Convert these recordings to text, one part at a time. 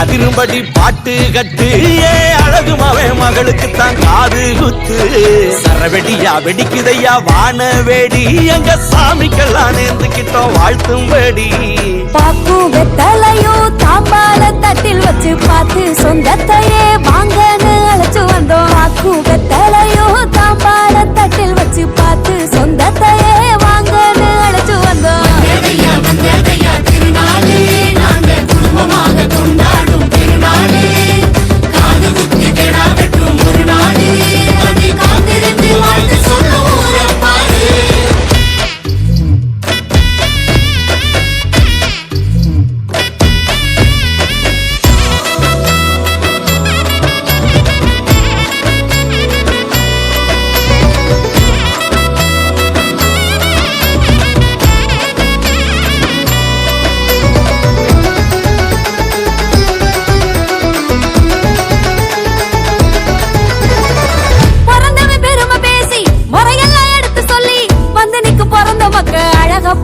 அதிரும்படி பாட்டு கட்டு அழகு மாவே மகளுக்கு தான் காது குத்து சரவெடியா வெடிக்குதையா வான வேடி எங்க சாமிக்கெல்லாம் நேர்ந்துக்கிட்டோம் வாழ்த்தும்படி பாக்கு வெத்தலையோ தாம்பால தட்டில் வச்சு பார்த்து சொந்தத்தையே வாங்கன்னு அழைச்சு வந்தோம். பாக்கு வெத்தலையோ தாம்பால தட்டில் வச்சு பார்த்து சொந்தத்தையே வாங்கன்னு அழைச்சு வந்தோம். கொண்டாடும் திருநாளே காது குத்தி கெடா வெட்டும் ஒரு நாளே அதை காத்திருந்து வாழ்த்து சொல்ல ஊரப்பாரு.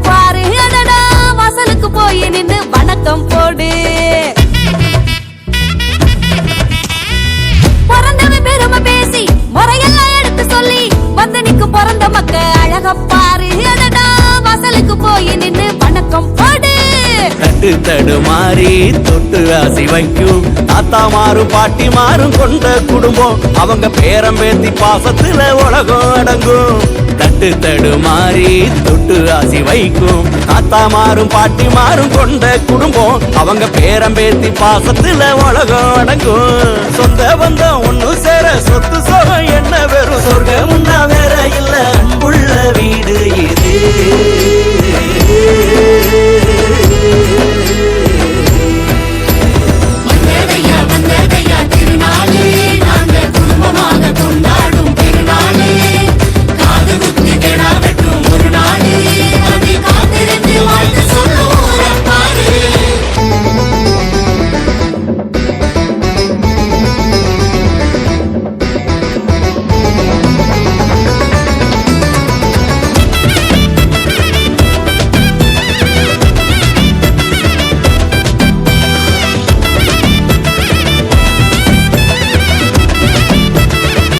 பாரு அடடா வாசலுக்கு போய் நின்று வணக்கம் போடு. பிறந்தவன் பெருமை பேசி முறையெல்லாம் எடுத்து சொல்லி வந்தனிக்கு பிறந்த மக்க அழக பாரு அடடா வாசலுக்கு போய் நின்று வணக்கம் போடு. தட்டு தடுமாறி தொட்டு ஆசி வைக்கும் தாத்தா மாறும் பாட்டி மாறும் கொண்ட குடும்பம் அவங்க பேரம் பேத்தி பாசத்துல உலகம் அடங்கும். தட்டு தடுமாறி தொட்டு ஆசி வைக்கும் தாத்தா மாறும் பாட்டி மாறும் கொண்ட குடும்பம் அவங்க பேரம் பேத்தி பாசத்துல உலகம் அடங்கும். சொந்த பந்தம் ஒண்ணு சேர சொத்து சோகம் என்ன வெறும் சொர்க்கம் வேற இல்ல அன்புள்ள வீடு இது.